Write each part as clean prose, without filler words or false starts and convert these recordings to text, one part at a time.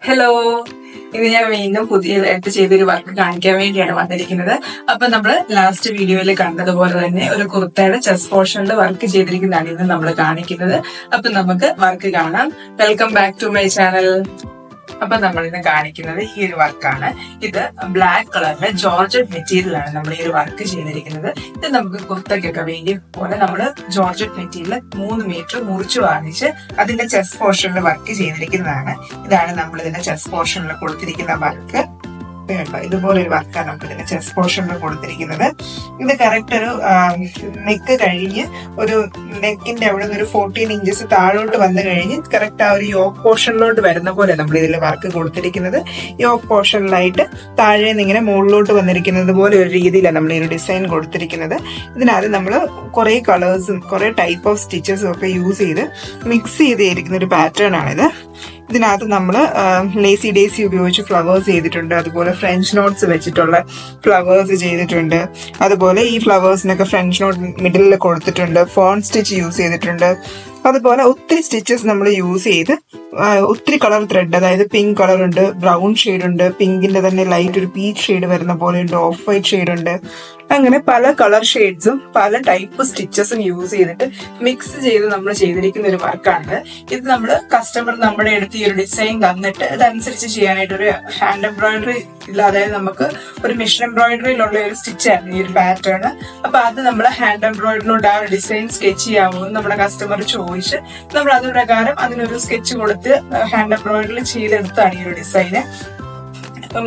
Hello, ഇത് ഞാൻ വീണ്ടും പുതിയതായിട്ട് ചെയ്തൊരു വർക്ക് കാണിക്കാൻ വേണ്ടിയാണ് വന്നിരിക്കുന്നത്. അപ്പൊ നമ്മള് ലാസ്റ്റ് വീഡിയോയിൽ കണ്ടതുപോലെ തന്നെ ഒരു കുർത്തയുടെ ചെസ്റ്റ് പോർഷനിൽ വർക്ക് ചെയ്തിരിക്കുന്നതാണ് ഇന്ന് നമ്മൾ കാണിക്കുന്നത്. അപ്പൊ നമുക്ക് വർക്ക് കാണാം. Welcome back to my channel. അപ്പൊ നമ്മൾ ഇന്ന് കാണിക്കുന്നത് ഈ ഒരു വർക്കാണ്. ഇത് ബ്ലാക്ക് കളറിലെ ജോർജറ്റ് മെറ്റീരിയൽ ആണ് നമ്മൾ ഈ ഒരു വർക്ക് ചെയ്തിരിക്കുന്നത്. ഇത് നമുക്ക് കുർത്തക്കൊക്കെ വേണ്ടി പോലെ നമ്മള് ജോർജറ്റ് മെറ്റീരിയൽ 3 മീറ്റർ മുറിച്ചു വാങ്ങിച്ച് അതിന്റെ ചെസ്റ്റ് പോർഷനിൽ വർക്ക് ചെയ്തിരിക്കുന്നതാണ്. ഇതാണ് നമ്മൾ ഇതിന്റെ ചെസ്റ്റ് പോർഷനിൽ കൊടുത്തിരിക്കുന്ന വർക്ക്. ഇതുപോലെ ഒരു വർക്കാണ് നമുക്ക് ഇതിന്റെ ചെസ്റ്റ് പോർഷനിൽ കൊടുത്തിരിക്കുന്നത്. ഇത് കറക്റ്റ് ഒരു നെക്ക് കഴിഞ്ഞ് ഒരു നെക്കിന്റെ അവിടെ നിന്ന് ഒരു 14 ഇഞ്ചസ് താഴോട്ട് വന്നു കഴിഞ്ഞ് കറക്റ്റ് ആ ഒരു യോക്ക് പോർഷനിലോട്ട് വരുന്ന പോലെ നമ്മൾ ഇതിൽ വർക്ക് കൊടുത്തിരിക്കുന്നത്. യോക്ക് പോർഷനിലായിട്ട് താഴെ നിന്ന് ഇങ്ങനെ മുകളിലോട്ട് വന്നിരിക്കുന്നത് പോലെ ഒരു രീതിയിലാണ് നമ്മൾ ഈ ഒരു ഡിസൈൻ കൊടുത്തിരിക്കുന്നത്. ഇതിനകത്ത് നമ്മൾ കുറെ കളേഴ്സും കുറെ ടൈപ്പ് ഓഫ് സ്റ്റിച്ചസും ഒക്കെ യൂസ് ചെയ്ത് മിക്സ് ചെയ്തിരിക്കുന്ന ഒരു പാറ്റേൺ ആണിത്. ഇതിനകത്ത് നമ്മൾ ലേസി ഡേസി ഉപയോഗിച്ച് ഫ്ലവേഴ്സ് ചെയ്തിട്ടുണ്ട്. അതുപോലെ ഫ്രഞ്ച് നോട്ട്സ് വെച്ചിട്ടുള്ള ഫ്ലവേഴ്സ് ചെയ്തിട്ടുണ്ട്. അതുപോലെ ഈ ഫ്ലവേഴ്സിനൊക്കെ ഫ്രഞ്ച് നോട്ട് മിഡിലിൽ കൊടുത്തിട്ടുണ്ട്. ഫോൺ സ്റ്റിച്ച് യൂസ് ചെയ്തിട്ടുണ്ട്. അതുപോലെ ഒത്തിരി സ്റ്റിച്ചസ് നമ്മൾ യൂസ് ചെയ്ത് ഒത്തിരി കളർ ത്രെഡ്, അതായത് പിങ്ക് കളർ ഉണ്ട്, ബ്രൗൺ ഷെയ്ഡ് ഉണ്ട്, പിങ്കിന്റെ തന്നെ ലൈറ്റ് ഒരു പീച്ച് ഷെയ്ഡ് വരുന്ന പോലെ ഉണ്ട്, ഓഫ് വൈറ്റ് ഷെയ്ഡ് ഉണ്ട്. അങ്ങനെ പല കളർ ഷെയ്ഡ്സും പല ടൈപ്പ് സ്റ്റിച്ചസും യൂസ് ചെയ്തിട്ട് മിക്സ് ചെയ്ത് നമ്മൾ ചെയ്തിരിക്കുന്ന ഒരു വർക്കാണ്. ഇത് നമ്മൾ കസ്റ്റമർ നമ്മുടെ അടുത്ത് ഈ ഒരു ഡിസൈൻ തന്നിട്ട് അതനുസരിച്ച് ചെയ്യാനായിട്ട് ഒരു ഹാൻഡ് എംബ്രോയിഡറി ഇല്ല, അതായത് നമുക്ക് ഒരു മെഷീൻ എംബ്രോയിഡറിയിലുള്ള ഒരു സ്റ്റിച്ച് ആയിരുന്നു ഈ ഒരു പാറ്റേൺ. അപ്പൊ അത് നമ്മൾ ഹാൻഡ് എംബ്രോയിഡറിലോട്ട് ആ ഒരു ഡിസൈൻ സ്കെച്ച് ചെയ്യാമോ നമ്മുടെ കസ്റ്റമർ ചോദിച്ച് നമ്മൾ അത് പ്രകാരം അതിനൊരു സ്കെച്ച് കൊടുത്ത് ഹാൻഡ് എംബ്രോയിഡറി ചെയ്തെടുത്താണ് ഈ ഒരു ഡിസൈന്.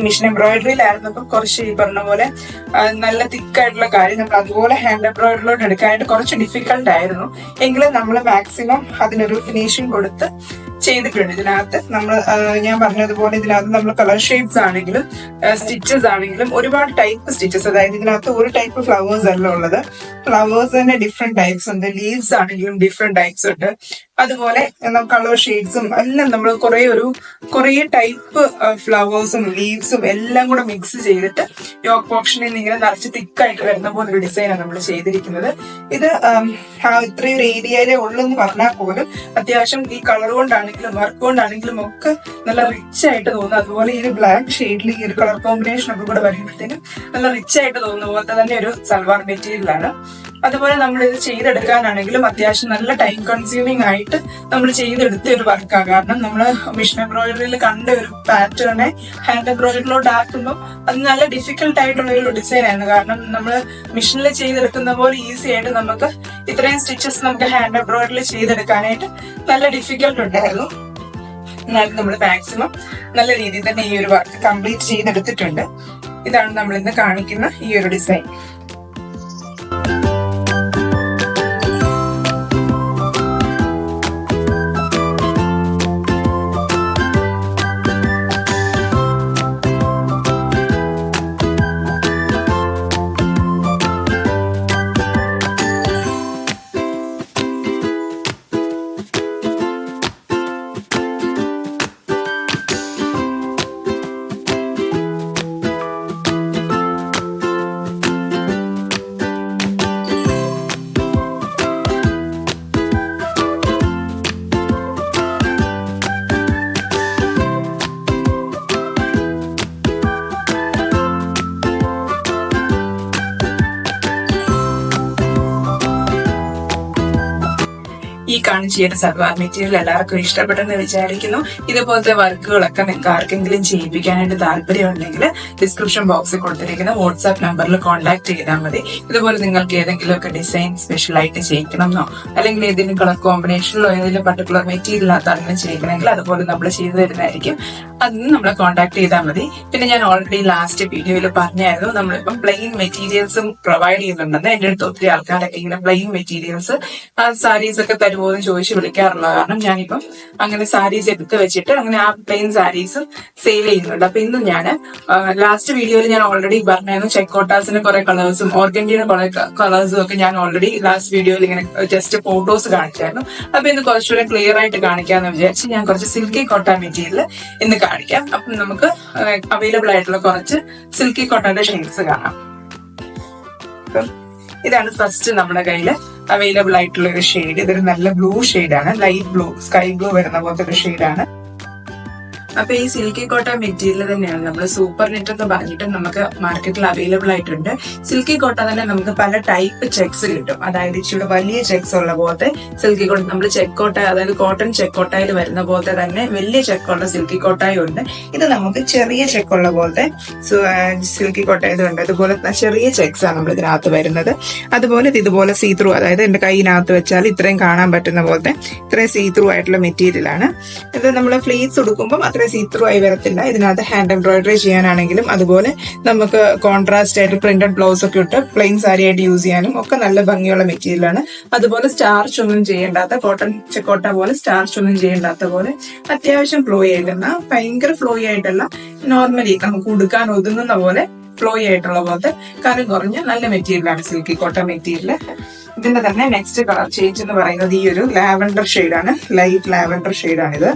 മെഷീൻ എംബ്രോയിഡറിയിലായിരുന്നപ്പോൾ കുറച്ച് ഈ പറഞ്ഞ പോലെ നല്ല തിക്കായിട്ടുള്ള കാര്യം നമ്മൾ അതുപോലെ ഹാൻഡ് എംബ്രോയിഡറിലോട്ട് എടുക്കാനായിട്ട് കുറച്ച് ഡിഫിക്കൽട്ട് ആയിരുന്നു. എങ്കിലും നമ്മൾ മാക്സിമം അതിനൊരു ഫിനിഷിങ് കൊടുത്ത് ചെയ്തിട്ടുണ്ട്. ഇതിനകത്ത് നമ്മൾ ഞാൻ പറഞ്ഞതുപോലെ ഇതിനകത്ത് നമ്മൾ കളർ ഷെയ്ഡ്സ് ആണെങ്കിലും സ്റ്റിച്ചസ് ആണെങ്കിലും ഒരുപാട് ടൈപ്പ് സ്റ്റിച്ചസ്, അതായത് ഇതിനകത്ത് ഒരു ടൈപ്പ് ഫ്ലവേഴ്സ് അല്ല ഉള്ളത്. ഫ്ലവേഴ്സ് തന്നെ ഡിഫറെന്റ് ടൈപ്സ് ഉണ്ട്. ലീവ്സ് ആണെങ്കിലും ഡിഫറെന്റ് ടൈപ്സ് ഉണ്ട്. അതുപോലെ കളർ ഷെയ്ഡ്സും എല്ലാം നമ്മൾ കുറേ ടൈപ്പ് ഫ്ലവേഴ്സും ലീവ്സും എല്ലാം കൂടെ മിക്സ് ചെയ്തിട്ട് യോക്ക് പോർഷനിൽ നിന്ന് ഇങ്ങനെ നിറച്ച് തിക്കായിട്ട് വരുന്ന പോലെ ഒരു ഡിസൈനാണ് നമ്മൾ ചെയ്തിരിക്കുന്നത്. ഇത് ഇത്രയും ഒരു ഏരിയയിലേ ഉള്ളൂ എന്ന് പറഞ്ഞാൽ പോലും അത്യാവശ്യം ഈ കളർ കൊണ്ടാണെങ്കിലും വർക്ക് കൊണ്ടാണെങ്കിലും ഒക്കെ നല്ല റിച്ച് ആയിട്ട് തോന്നും. അതുപോലെ ഈ ഒരു ബ്ലാക്ക് ഷെയ്ഡിൽ ഈ ഒരു കളർ കോമ്പിനേഷൻ ഒക്കെ കൂടെ വരുമ്പോഴത്തേനും നല്ല റിച്ച് ആയിട്ട് തോന്നുന്ന പോലത്തെ തന്നെ ഒരു സൽവാർ മെറ്റീരിയലാണ്. അതുപോലെ നമ്മൾ ഇത് ചെയ്തെടുക്കാനാണെങ്കിലും അത്യാവശ്യം നല്ല ടൈം കൺസ്യൂമിങ് ആയിട്ട് നമ്മൾ ചെയ്തെടുത്ത ഒരു വർക്കാണ്. കാരണം നമ്മൾ മെഷീൻ എംബ്രോയിഡറിയിൽ കണ്ട ഒരു പാറ്റേണെ ഹാൻഡ് എംബ്രോയിഡറിലോട്ട് ആക്കുമ്പോൾ അത് നല്ല ഡിഫിക്കൽട്ട് ആയിട്ടുള്ള ഒരു ഡിസൈൻ ആയിരുന്നു. കാരണം നമ്മൾ മെഷീനിൽ ചെയ്തെടുക്കുന്ന പോലെ ഈസി ആയിട്ട് നമുക്ക് ഇത്രയും സ്റ്റിച്ചസ് നമുക്ക് ഹാൻഡ് എംബ്രോയിഡറിൽ ചെയ്തെടുക്കാനായിട്ട് നല്ല ഡിഫിക്കൽട്ട് ഉണ്ടായിരുന്നു. എന്നാലും നമ്മൾ മാക്സിമം നല്ല രീതിയിൽ തന്നെ ഈ ഒരു വർക്ക് കംപ്ലീറ്റ് ചെയ്തെടുത്തിട്ടുണ്ട്. ഇതാണ് നമ്മൾ ഇന്ന് കാണിക്കുന്ന ഈ ഒരു ഡിസൈൻ. ഈ കാണിച്ച സൽവാർ മെറ്റീരിയൽ എല്ലാവർക്കും ഇഷ്ടപ്പെട്ടെന്ന് വിചാരിക്കുന്നു. ഇതുപോലത്തെ വർക്കുകളൊക്കെ നിങ്ങൾക്ക് ആർക്കെങ്കിലും ചെയ്യിപ്പിക്കാനായിട്ട് താല്പര്യം ഉണ്ടെങ്കിൽ ഡിസ്ക്രിപ്ഷൻ ബോക്സിൽ കൊടുത്തിരിക്കുന്ന വാട്സ്ആപ്പ് നമ്പറിൽ കോൺടാക്ട് ചെയ്താൽ മതി. ഇതുപോലെ നിങ്ങൾക്ക് ഏതെങ്കിലുമൊക്കെ ഡിസൈൻ സ്പെഷ്യൽ ആയിട്ട് ചെയ്യിക്കണമെന്നോ അല്ലെങ്കിൽ ഏതെങ്കിലും കളർ കോമ്പിനേഷനിലോ ഏതെങ്കിലും പർട്ടിക്കുലർ മെറ്റീരിയലിനകത്ത് അങ്ങനെ ചെയ്യിക്കണമെങ്കിൽ അതുപോലെ നമ്മൾ ചെയ്തു തരുന്നതായിരിക്കും. അതിന് നമ്മളെ കോൺടാക്ട് ചെയ്താൽ മതി. പിന്നെ ഞാൻ ഓൾറെഡി ലാസ്റ്റ് വീഡിയോയിൽ പറഞ്ഞായിരുന്നു നമ്മളിപ്പം പ്ലെയിൻ മെറ്റീരിയൽസും പ്രൊവൈഡ് ചെയ്യുന്നുണ്ടെന്ന്. എന്റെ അടുത്ത് ഒത്തിരി ആൾക്കാരൊക്കെ ഇങ്ങനെ പ്ലെയിൻ മെറ്റീരിയൽസ് സാരീസ് ഒക്കെ തരുമോ എന്ന് ചോദിച്ച് വിളിക്കാറുള്ള കാരണം ഞാനിപ്പം അങ്ങനെ സാരീസ് എടുത്ത് വെച്ചിട്ട് അങ്ങനെ ആ പ്ലെയിൻ സാരീസ് സെയിൽ ചെയ്യുന്നുണ്ട്. അപ്പൊ ഇന്ന് ഞാൻ ലാസ്റ്റ് വീഡിയോയിൽ ഞാൻ ഓൾറെഡി പറഞ്ഞായിരുന്നു ചെക്കോട്ടാസിന് കുറെ കളേഴ്സും ഓർഗൻഡിയുടെ കുറെ കളേഴ്സും ഒക്കെ ഞാൻ ഓൾറെഡി ലാസ്റ്റ് വീഡിയോയിൽ ഇങ്ങനെ ജസ്റ്റ് ഫോട്ടോസ് കാണിച്ചായിരുന്നു. അപ്പൊ ഇന്ന് കുറച്ചുകൂടെ ക്ലിയർ ആയിട്ട് കാണിക്കാന്ന് വിചാരിച്ച് ഞാൻ കുറച്ച് സിൽക്കി കോട്ടൺ മെറ്റീരിയൽ ഇന്ന് കാണിക്കാം. അപ്പം നമുക്ക് അവൈലബിൾ ആയിട്ടുള്ള കുറച്ച് സിൽക്കി കോട്ടന്റെ ഷെയ്ഡ്സ് കാണാം. ഇതാണ് ഫസ്റ്റ് നമ്മുടെ കയ്യിൽ അവൈലബിൾ ആയിട്ടുള്ള ഒരു ഷെയ്ഡ്. ഇതൊരു നല്ല ബ്ലൂ ഷെയ്ഡാണ്, ലൈറ്റ് ബ്ലൂ, സ്കൈ ബ്ലൂ വരുന്ന പോലത്തെ ഒരു ഷെയ്ഡാണ്. അപ്പൊ ഈ സിൽക്കി കോട്ടൺ മെറ്റീരിയൽ തന്നെയാണ് നമ്മൾ സൂപ്പർ നെറ്റ് എന്ന് പറഞ്ഞിട്ട് നമുക്ക് മാർക്കറ്റിൽ അവൈലബിൾ ആയിട്ടുണ്ട്. സിൽക്കി കോട്ടൺ തന്നെ നമുക്ക് പല ടൈപ്പ് ചെക്സ് കിട്ടും. അതായത് ഇച്ചിരി വലിയ ചെക്സ് ഉള്ള പോലത്തെ സിൽക്കി കോട്ടൺ, നമ്മൾ ചെക്കോട്ട അതായത് കോട്ടൺ ചെക്കോട്ടയിൽ വരുന്ന പോലത്തെ തന്നെ വലിയ ചെക്കുള്ള സിൽക്കി കോട്ടായും ഉണ്ട്. ഇത് നമുക്ക് ചെറിയ ചെക്കുള്ള പോലത്തെ സിൽക്കി കോട്ടയും ഉണ്ട്. അതുപോലെ ചെറിയ ചെക്സ് ആണ് നമ്മൾ ഇതിനകത്ത് വരുന്നത്. അതുപോലെ ഇതുപോലെ സീത്രൂ, അതായത് എന്റെ കൈയിനകത്ത് വെച്ചാൽ ഇത്രയും കാണാൻ പറ്റുന്ന പോലത്തെ ഇത്രയും സീത്രൂ ആയിട്ടുള്ള മെറ്റീരിയൽ ആണ് ഇത്. നമ്മൾ ഫ്ലീറ്റ്സ് കൊടുക്കുമ്പോൾ അത്രയും സീത്രൂ ആയി വരത്തില്ല. ഇതിനകത്ത് ഹാൻഡ് എംബ്രോയിഡറി ചെയ്യാനാണെങ്കിലും അതുപോലെ നമുക്ക് കോൺട്രാസ്റ്റ് ആയിട്ട് പ്രിന്റഡ് ബ്ലൗസ് ഒക്കെ ഇട്ട് പ്ലെയിൻ സാരി ആയിട്ട് യൂസ് ചെയ്യാനും ഒക്കെ നല്ല ഭംഗിയുള്ള മെറ്റീരിയൽ ആണ്. അതുപോലെ സ്റ്റാർച്ച് ഒന്നും ചെയ്യേണ്ടാത്ത, കോട്ടൺ ചെക്കോട്ട പോലെ സ്റ്റാർച്ച് ഒന്നും ചെയ്യേണ്ടാത്ത പോലെ അത്യാവശ്യം ഫ്ലോയി ആയിട്ടുള്ള, ഭയങ്കര ഫ്ലോയി ആയിട്ടുള്ള, നോർമലി നമുക്ക് ഉടുക്കാൻ ഒതുങ്ങുന്ന പോലെ ഫ്ലോയി ആയിട്ടുള്ള പോലത്തെ കനം കുറഞ്ഞ നല്ല മെറ്റീരിയലാണ് സിൽക്കി കോട്ടൺ മെറ്റീരിയൽ. ഇതിന്റെ തന്നെ നെക്സ്റ്റ് കളർ ചേഞ്ച് എന്ന് പറയുന്നത് ഈ ഒരു ലാവൻഡർ ഷെയ്ഡാണ്. ലൈറ്റ് ലാവൻഡർ ഷെയ്ഡാണിത്.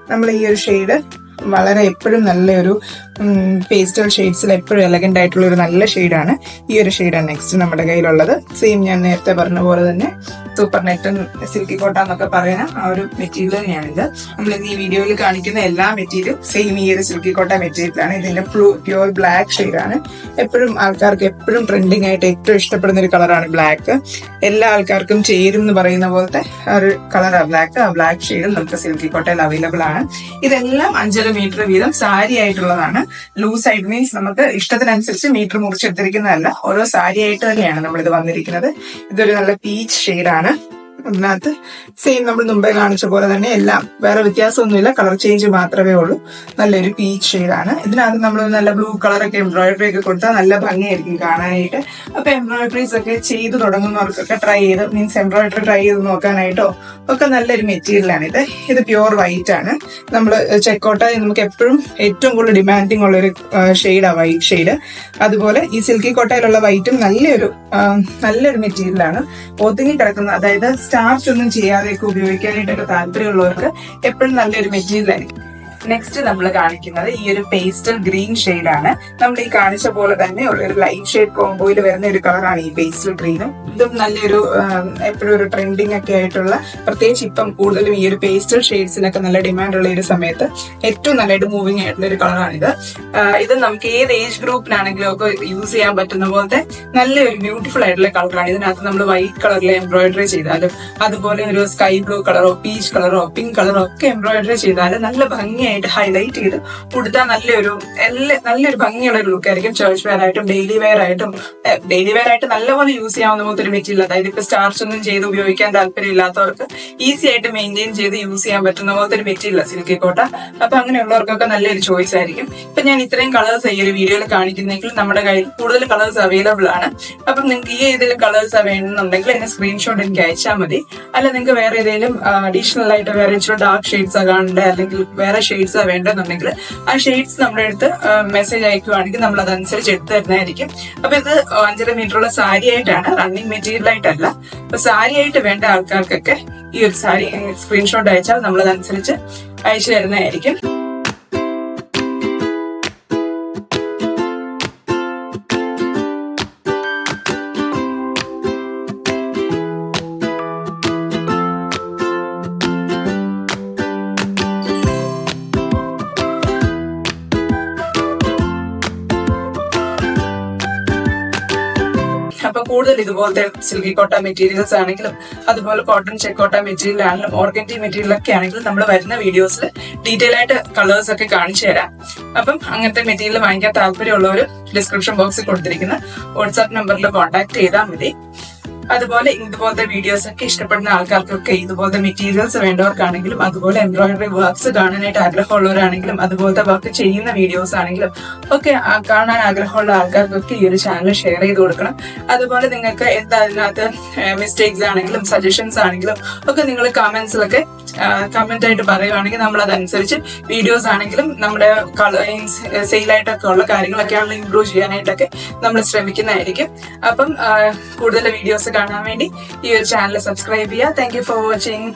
നമ്മൾ ഈ ഒരു ഷെയ്ഡ് വളരെ എപ്പോഴും നല്ലൊരു പേസ്റ്റൽ ഷെയ്ഡ്സിൽ എപ്പോഴും എലഗന്റ് ആയിട്ടുള്ള ഒരു നല്ല ഷെയ്ഡാണ്. ഈ ഒരു ഷെയ്ഡാണ് നെക്സ്റ്റ് നമ്മുടെ കയ്യിലുള്ളത്. സെയിം ഞാൻ നേരത്തെ പറഞ്ഞ പോലെ തന്നെ സൂപ്പർ നെറ്റ് സിൽക്കി കോട്ട എന്നൊക്കെ പറയുന്ന ആ ഒരു മെറ്റീരിയൽ തന്നെയാണിത്. നമ്മൾ ഇന്ന് ഈ വീഡിയോയിൽ കാണിക്കുന്ന എല്ലാ മെറ്റീരിയലും സെയിം ഈ ഒരു സിൽക്കി കോട്ട മെറ്റീരിയലാണ്. ഇതിന്റെ പ്യൂർ ബ്ലാക്ക് ഷെയ്ഡാണ്. എപ്പോഴും ആൾക്കാർക്ക് എപ്പോഴും ട്രെൻഡിങ് ആയിട്ട് ഏറ്റവും ഇഷ്ടപ്പെടുന്ന ഒരു കളറാണ് ബ്ലാക്ക്. എല്ലാ ആൾക്കാർക്കും ചേരും എന്ന് പറയുന്ന പോലത്തെ ഒരു കളറാണ് ബ്ലാക്ക്. ആ ബ്ലാക്ക് ഷെയ്ഡിൽ നമുക്ക് സിൽക്കി കോട്ടയിൽ അവൈലബിൾ ആണ്. ഇതെല്ലാം 5.5 മീറ്റർ വീതം സാരി ആയിട്ടുള്ളതാണ്. ലൂസ് ആയിട്ട് മീൻസ് നമുക്ക് ഇഷ്ടത്തിനനുസരിച്ച് മീറ്റർ മുറിച്ചെടുത്തിരിക്കുന്നതല്ല, ഓരോ സാരി ആയിട്ട് തന്നെയാണ് നമ്മളിത് വന്നിരിക്കുന്നത്. ഇതൊരു നല്ല പീച്ച് ഷെയ്ഡാണ്. അതിനകത്ത് സെയിം നമ്മൾ മുമ്പേ കാണിച്ച പോലെ തന്നെ എല്ലാം വേറെ വ്യത്യാസമൊന്നുമില്ല, കളർ ചേഞ്ച് മാത്രമേ ഉള്ളൂ. നല്ലൊരു പീച്ച് ഷെയ്ഡാണ്. ഇതിനകത്ത് നമ്മൾ നല്ല ബ്ലൂ കളറൊക്കെ എംബ്രോയിഡറി ഒക്കെ കൊടുത്താൽ നല്ല ഭംഗിയായിരിക്കും കാണാനായിട്ട്. അപ്പൊ എംബ്രോയിഡറീസ് ഒക്കെ ചെയ്ത് തുടങ്ങുന്നവർക്കൊക്കെ ട്രൈ ചെയ്ത് മീൻസ് എംബ്രോയിഡറി ട്രൈ ചെയ്ത് നോക്കാനായിട്ടോ ഒക്കെ നല്ലൊരു മെറ്റീരിയലാണ് ഇത്. ഇത് പ്യുവർ വൈറ്റ് ആണ്. നമ്മൾ ചെക്കോട്ട നമുക്ക് എപ്പോഴും ഏറ്റവും കൂടുതൽ ഡിമാൻഡിങ് ഉള്ളൊരു ഷെയ്ഡാണ് വൈറ്റ് ഷെയ്ഡ്. അതുപോലെ ഈ സിൽക്കി കോട്ടയിലുള്ള വൈറ്റും നല്ലൊരു മെറ്റീരിയലാണ്. ഒതുങ്ങി കിടക്കുന്ന, അതായത് സ്റ്റാർച്ച് ഒന്നും ചെയ്യാതെയൊക്കെ ഉപയോഗിക്കാനായിട്ടൊക്കെ താല്പര്യമുള്ളവർക്ക് എപ്പോഴും നല്ലൊരു മെറ്റീരിയൽ ആയിരിക്കും. നെക്സ്റ്റ് നമ്മൾ കാണിക്കുന്നത് ഈ ഒരു പേസ്റ്റൽ ഗ്രീൻ ഷെയ്ഡാണ്. നമ്മൾ ഈ കാണിച്ച പോലെ തന്നെ ഉള്ള ഒരു ലൈറ്റ് ഷെയ്ഡ് കോംബോയിൽ വരുന്ന ഒരു കളറാണ് ഈ പേസ്റ്റൽ ഗ്രീനും. ഇതും നല്ലൊരു എപ്പോഴും ഒരു ട്രെൻഡിങ് ഒക്കെ ആയിട്ടുള്ള, പ്രത്യേകിച്ച് ഇപ്പം കൂടുതലും ഈ ഒരു പേസ്റ്റൽ ഷെയ്ഡ്സിനൊക്കെ നല്ല ഡിമാൻഡ് ഉള്ള ഒരു സമയത്ത് ഏറ്റവും നല്ലതായിട്ട് മൂവിങ് ആയിട്ടുള്ള ഒരു കളറാണിത്. ഇത് നമുക്ക് ഏത് ഏജ് ഗ്രൂപ്പിനാണെങ്കിലും ഒക്കെ യൂസ് ചെയ്യാൻ പറ്റുന്ന പോലത്തെ നല്ലൊരു ബ്യൂട്ടിഫുൾ ആയിട്ടുള്ള കളറാണ്. ഇതിനകത്ത് നമ്മൾ വൈറ്റ് കളറിൽ എംബ്രോയിഡറി ചെയ്താലും അതുപോലെ ഒരു സ്കൈ ബ്ലൂ കളറോ പീച്ച് കളറോ പിങ്ക് കളറോ ഒക്കെ എംബ്രോയിഡറി ചെയ്താലും നല്ല ഭംഗിയായിട്ട് ഹൈലൈറ്റ് ചെയ്ത് കൊടുത്താൽ നല്ലൊരു ഭംഗിയുള്ള ഒരു ലുക്ക് ആയിരിക്കും. ചർച്ച് വെയർ ആയിട്ടും ഡെയിലി വെയർ ആയിട്ട് നല്ലപോലെ യൂസ് ചെയ്യാവുന്ന പോലത്തെ ഒരു മെറ്റീരിയൽ. അതായത് ഇപ്പൊ സ്റ്റാർച്ച് ഒന്നും ചെയ്ത് ഉപയോഗിക്കാൻ താല്പര്യമില്ലാത്തവർക്ക് ഈസി ആയിട്ട് മെയിൻറ്റെയിൻ ചെയ്ത് യൂസ് ചെയ്യാൻ പറ്റുന്ന പോലത്തെ ഒരു മെറ്റീരിയൽ സിൽക്കി കോട്ട. അപ്പൊ അങ്ങനെയുള്ളവർക്കൊക്കെ നല്ലൊരു ചോയ്സ് ആയിരിക്കും. ഇപ്പൊ ഞാൻ ഇത്രയും കളേഴ്സ് ഈ ഒരു വീഡിയോയിൽ കാണിക്കുന്നെങ്കിൽ നമ്മുടെ കയ്യിൽ കൂടുതൽ കളേഴ്സ് അവൈലബിൾ ആണ്. അപ്പം നിങ്ങൾക്ക് ഈ ഏതെങ്കിലും കളേഴ്സ് വേണമെന്നുണ്ടെങ്കിൽ എന്നെ സ്ക്രീൻഷോട്ട് എനിക്ക് അയച്ചാൽ മതി. അല്ല നിങ്ങൾക്ക് വേറെ ഏതെങ്കിലും അഡീഷണൽ ആയിട്ട് വേറെ ഇച്ചിരി ഡാർക്ക് ഷെയ്ഡ്സ് കാണണ്ടേ, അല്ലെങ്കിൽ വേറെ ഷെയ്ഡ്സ് വേണ്ടെന്നുണ്ടെങ്കിൽ ആ ഷെയ്ഡ്സ് നമ്മുടെ അടുത്ത് മെസ്സേജ് അയക്കുവാണെങ്കിൽ നമ്മൾ അതനുസരിച്ച് എടുത്തു തരുന്നതായിരിക്കും. അപ്പൊ ഇത് 5.5 മീറ്ററുള്ള സാരി ആയിട്ടാണ്, റണ്ണിങ് മെറ്റീരിയൽ ആയിട്ടല്ല. അപ്പൊ സാരി ആയിട്ട് വേണ്ട ആൾക്കാർക്കൊക്കെ ഈ ഒരു സാരി സ്ക്രീൻഷോട്ട് അയച്ചാൽ നമ്മൾ അതനുസരിച്ച് അയച്ചു തരുന്നതായിരിക്കും. അപ്പൊ കൂടുതൽ ഇതുപോലത്തെ സിൽക്കി കോട്ട മെറ്റീരിയൽസ് ആണെങ്കിലും അതുപോലെ കോട്ടൺ ചെക്കോട്ട മെറ്റീരിയൽ ആണെങ്കിലും ഓർഗൻഡി മെറ്റീരിയൽ ഒക്കെ ആണെങ്കിലും നമ്മൾ വരുന്ന വീഡിയോസിൽ ഡീറ്റെയിൽ ആയിട്ട് കളേഴ്സ് ഒക്കെ കാണിച്ചു തരാം. അപ്പം അങ്ങനത്തെ മെറ്റീരിയൽ വാങ്ങിക്കാൻ താല്പര്യമുള്ളവർ ഡിസ്ക്രിപ്ഷൻ ബോക്സിൽ കൊടുത്തിരിക്കുന്ന വാട്സാപ്പ് നമ്പറിൽ കോൺടാക്ട് ചെയ്താൽ മതി. അതുപോലെ ഇതുപോലത്തെ വീഡിയോസ് ഒക്കെ ഇഷ്ടപ്പെടുന്ന ആൾക്കാർക്കൊക്കെ ഇതുപോലത്തെ മെറ്റീരിയൽസ് വേണ്ടവർക്കാണെങ്കിലും അതുപോലെ എംബ്രോയിഡറി വർക്ക്സ് കാണാനായിട്ട് ആഗ്രഹമുള്ളവരാണെങ്കിലും അതുപോലത്തെ വർക്ക് ചെയ്യുന്ന വീഡിയോസ് ആണെങ്കിലും ഒക്കെ കാണാൻ ആഗ്രഹമുള്ള ആൾക്കാർക്കൊക്കെ ഈ ഒരു ചാനൽ ഷെയർ ചെയ്ത് കൊടുക്കണം. അതുപോലെ നിങ്ങൾക്ക് എന്താ അതിനകത്ത് മിസ്റ്റേക്സ് ആണെങ്കിലും സജഷൻസ് ആണെങ്കിലും ഒക്കെ നിങ്ങൾ കമന്റ്സിലൊക്കെ കമന്റ് ആയിട്ട് പറയുവാണെങ്കിൽ നമ്മൾ അതനുസരിച്ച് വീഡിയോസ് ആണെങ്കിലും നമ്മുടെ സെയിലായിട്ടൊക്കെ ഉള്ള കാര്യങ്ങളൊക്കെയാണെങ്കിലും ഇംപ്രൂവ് ചെയ്യാനായിട്ടൊക്കെ നമ്മൾ ശ്രമിക്കുന്നതായിരിക്കും. അപ്പം കൂടുതൽ വീഡിയോസ് കാണാൻ വേണ്ടി ഈ ഒരു ചാനൽ സബ്സ്ക്രൈബ് ചെയ്യുക. Thank you for watching.